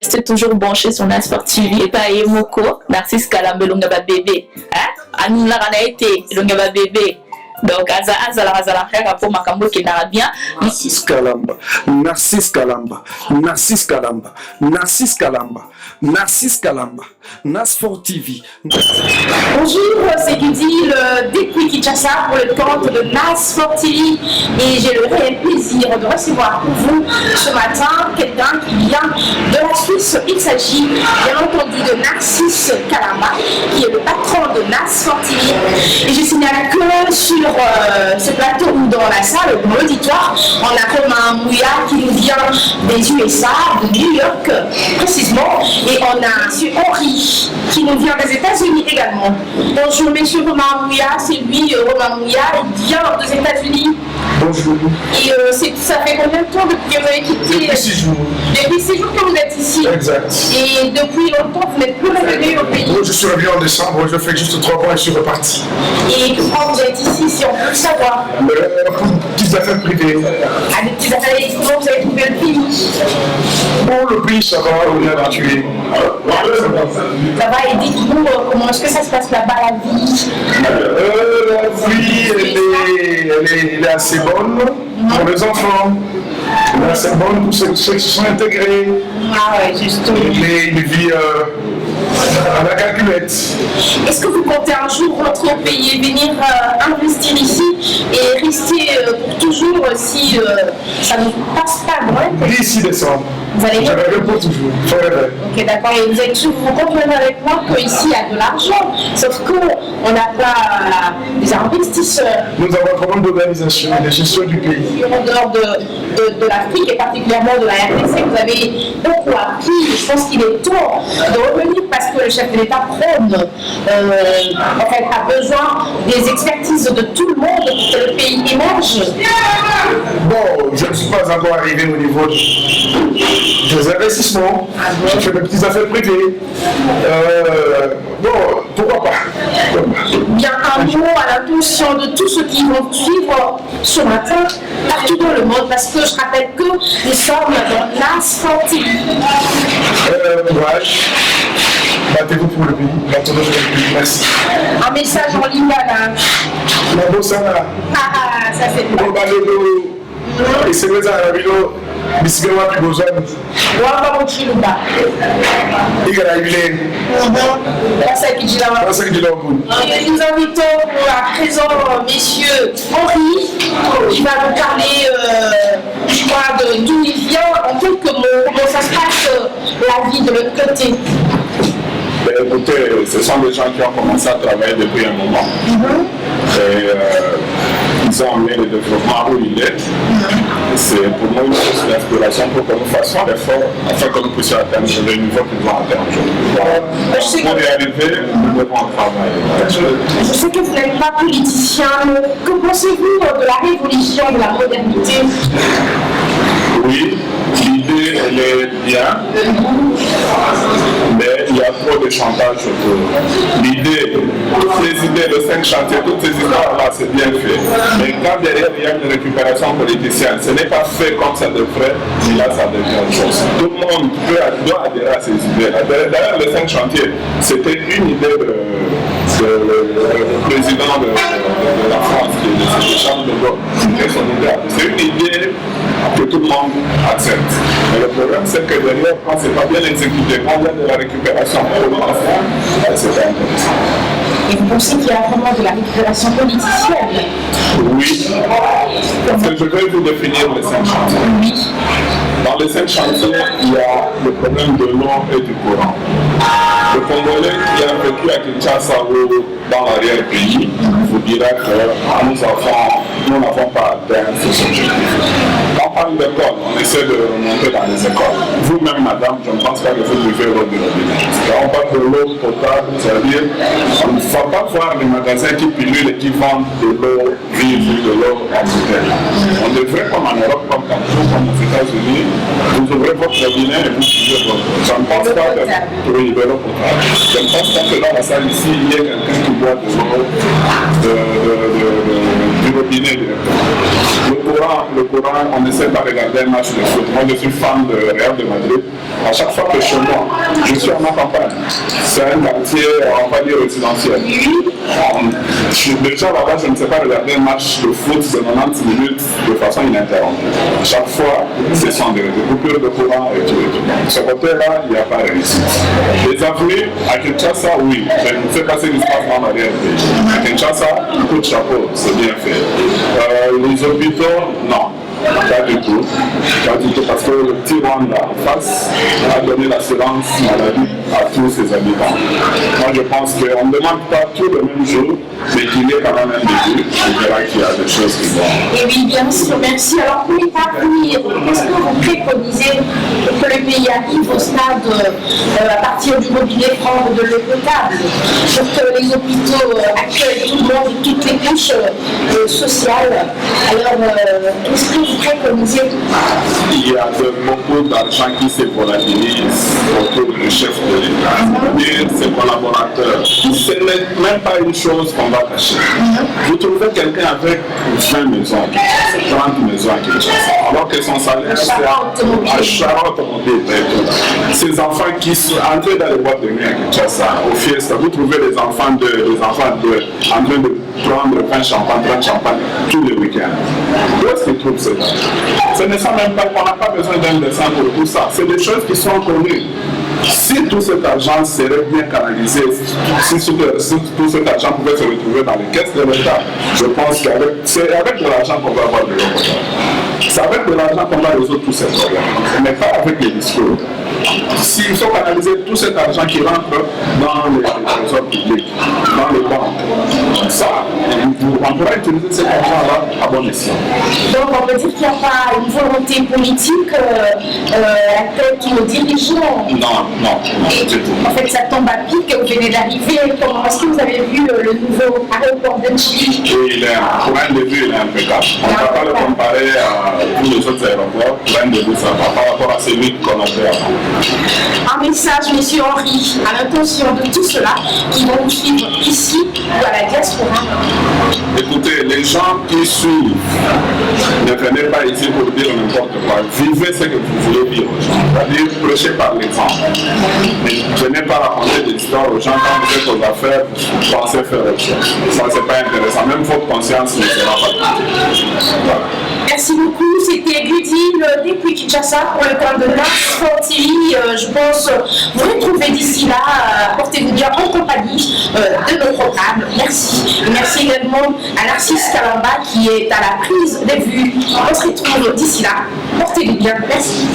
C'est toujours branché sur Nasport TV. Et pas Moko, Narcisse Kalamba, l'ongaba bébé. Anou la été, l'ongaba bébé. Donc, Azala, pour Makambo qui n'a bien. Narcisse Kalamba, Narcisse Kalamba, Narcisse Kalamba, Narcisse Kalamba, Narcisse Kalamba, Nasport TV. Bonjour, c'est Gudi, le depuis Kinshasa pour le compte de Nasport TV. Et j'ai le réel plaisir de recevoir pour vous ce matin quelqu'un qui vient de la Suisse. Il s'agit bien entendu de Narcisse Kalamba, qui est le patron de Nasport TV. Et je signale que sur ce plateau ou dans la salle, dans l'auditoire, on a Romain Mouya qui nous vient des USA, de New York précisément, et on a M. Henri qui nous vient des États-Unis également. Bonjour M. Romain Mouya, c'est lui, Romain Mouya, il vient des États-Unis. Bonjour. Et ça fait combien de temps depuis que vous avez quitté? Depuis 6 jours. Depuis 6 jours que vous êtes ici. Exact. Et depuis longtemps, vous n'êtes plus revenu au pays. Je suis revenu en décembre, je fais juste 3 mois et je suis reparti. Et comment vous êtes ici, si on peut le savoir? Pour des petites affaires privées. Ah, des petites affaires, et comment vous avez trouvé le pays? Bon, le pays, ça va, on est habitué. Ça va, et dites-nous, comment est-ce que ça se passe là-bas, la vie? La vie, elle est assez bonne pour les enfants. Elle est assez bonne pour ceux qui se sont intégrés. Ah ouais, justement. Ils vivent à la calculette. Est-ce que vous comptez un jour rentrer au pays et venir investir ici et rester pour toujours si ça ne passe pas loin? D'ici décembre. Vous allez J'avais rien pour toujours. Forever. Ok, d'accord. Et vous êtes vous comprenez avec moi qu'ici il y a de l'argent, sauf qu'on n'a pas des investisseurs. Nous avons un problème d'organisation et de gestion du pays. En dehors de l'Afrique et particulièrement de la RDC, vous avez beaucoup appris. Je pense qu'il est temps de revenir parce que le chef de l'État prône, a besoin des expertises de tout le monde pour que le pays émerge. Bon, je ne suis pas encore arrivé au niveau des investissements. Je fais mes petites affaires privées. Bon, pourquoi pas? Bien, un mot à l'intention de tous ceux qui vont suivre ce matin partout dans le monde, parce que je rappelle que nous sommes dans Nasport TV. Courage. Battez-vous pour le pays. Battez-vous pour le pays. Merci. Un message en lingala. La bossana. Ah, ça c'est bon. Et c'est vrai, Bisgama Pigozan. Wamba Mochiluba. Igara Ibile. Nous invitons à présent messieurs Henri qui va nous parler je crois d'où il vient, en quelques mots, comment ça se passe la vie de l'autre côté. Écoutez, ce sont des gens qui ont commencé à travailler depuis un moment. Et ils ont amené le développement où il est. C'est pour nous une source d'inspiration pour que nous fassions l'effort afin que nous puissions atteindre le niveau que nous avons atteint aujourd'hui. Pour y arriver, nous devons travailler. Je sais que vous n'êtes pas politicien, mais que pensez-vous de la révolution de la modernité? Oui, l'idée elle est bien, mais il y a trop de chantage autour. L'idée, toutes ces idées, les 5 chantiers, toutes ces histoires-là, c'est bien fait. Mais quand derrière il y a une récupération politicienne, ce n'est pas fait comme ça devrait, et là ça devient autre chose. Tout le monde doit adhérer à ces idées-là. D'ailleurs, les 5 chantiers, c'était une idée du président de la France, qui est Charles de Gaulle. C'était son idée. C'est une idée que tout le monde accepte. Mais le problème, c'est que derrière, quand ce n'est pas bien exécuté, quand il y a de la récupération pour l'enfant, c'est pas intéressant. Et vous pensez qu'il y a vraiment de la récupération politicienne? Oui. Parce que je vais vous définir les 5 chantiers. Oui. Dans les 5 chantiers, il y a le problème de l'eau et du courant. Le Congolais qui a vécu à Kinshasa ou dans l'arrière-pays vous dira que nous n'avons pas atteint ces objectifs. Quand on parle d'école, on essaie de remonter dans les écoles. Vous-même, madame, je ne pense pas que vous buvez l'eau de robinet. Quand on parle de l'eau potable, c'est-à-dire on ne va pas voir les magasins qui pilulent et qui vendent de l'eau vive, de l'eau en bouteille. On devrait, comme en Europe, comme partout, comme aux États-Unis, vous ouvrez votre robinet et vous buvez votre eau. Je ne pense pas que oui, de l'eau potable. Je ne pense pas que dans la salle ici, il y ait quelqu'un qui boit de l'eau du robinet directement. Le Coran, on n'essaie pas de regarder un match de foot. Moi, je suis fan de Real de Madrid. À chaque fois que chez moi, je suis en ma campagne. C'est un quartier, on va dire, résidentiel. Déjà là-bas, je ne sais pas regarder un match de foot de 90 minutes de façon ininterrompue. Chaque fois, ce sont des coupures de courant et tout. Ce côté-là, il n'y a pas de réussite. Les avenues, à Kinshasa, oui. Je ne sais pas ce qui se passe dans l'arrière-pays. À Kinshasa, coup de chapeau, c'est bien fait. Les hôpitaux, non. Pas du tout, parce que le petit Rwanda en face a donné l'assurance maladie à tous ses habitants. Moi je pense qu'on ne demande pas tout le même jour, mais qu'il y ait quand même un début, on verra qu'il y a des choses qui vont. Et oui, bien sûr, merci. Alors pour l'État, est-ce que vous préconisez que le pays arrive au stade à partir du robinet prendre de l'eau potable, pour que les hôpitaux accueillent tout le monde, toutes les couches sociales? Alors, est-ce que vous préconisez? Il y a beaucoup d'argent qui se volatilise autour du chef de l'État, et ses collaborateurs. Ce n'est même pas une chose qu'on va cacher. Vous trouvez quelqu'un avec 20 maisons, 30 maisons à Kinshasa, alors que son salaire c'est à Charlotte automobile. Ces enfants qui sont entrés dans les boîtes de nuit à Kinshasa, au fiesta, vous trouvez les enfants en train de prendre 20 champagne, 30 champagne tous les week-ends. Où est-ce qu'ils trouvent cet argent? Ce n'est ça même pas qu'on n'a pas besoin d'un dessin pour tout ça. C'est des choses qui sont connues. Si tout cet argent serait bien canalisé, si tout cet argent pouvait se retrouver dans les caisses de l'État, je pense c'est avec de l'argent qu'on va avoir de l'eau potable. C'est avec de l'argent qu'on va résoudre tous ces problèmes, mais pas avec les discours. S'il faut canaliser tout cet argent qui rentre dans les trésors publics, dans les banques, ça, on pourra utiliser cet argent-là à bon escient. Donc on peut dire qu'il n'y a pas une volonté politique à la tête de nos dirigeants. Non, du tout. En fait, ça tombe à pic, vous venez d'arriver. Est-ce que vous avez vu le nouveau aéroport de Chili? Oui, pour un début, il est impeccable. On ne va pas le comparer à tous les autres aéroports. Pour un début, ça va par rapport à celui qu'on a fait avant. Un message, M. Henri, à l'intention de tous ceux-là qui vont nous suivre ici ou à la diaspora. Écoutez, les gens qui suivent, ne venez pas ici pour dire n'importe quoi. Vivez ce que vous voulez dire aux gens. C'est-à-dire, prêchez par l'exemple. Mais venez pas raconter des histoires aux gens quand vous êtes aux affaires, vous pensez faire autre chose. Ça, c'est pas intéressant. Même votre conscience ne sera pas touchée. Voilà. Merci beaucoup. C'était Gudine depuis Kinshasa pour le camp de NASFOR TV. Je pense vous retrouver d'ici là. Portez-vous bien en compagnie de nos programmes. Merci. Et merci également à Narcisse Kalamba qui est à la prise des vues. On se retrouve d'ici là. Portez-vous bien. Merci.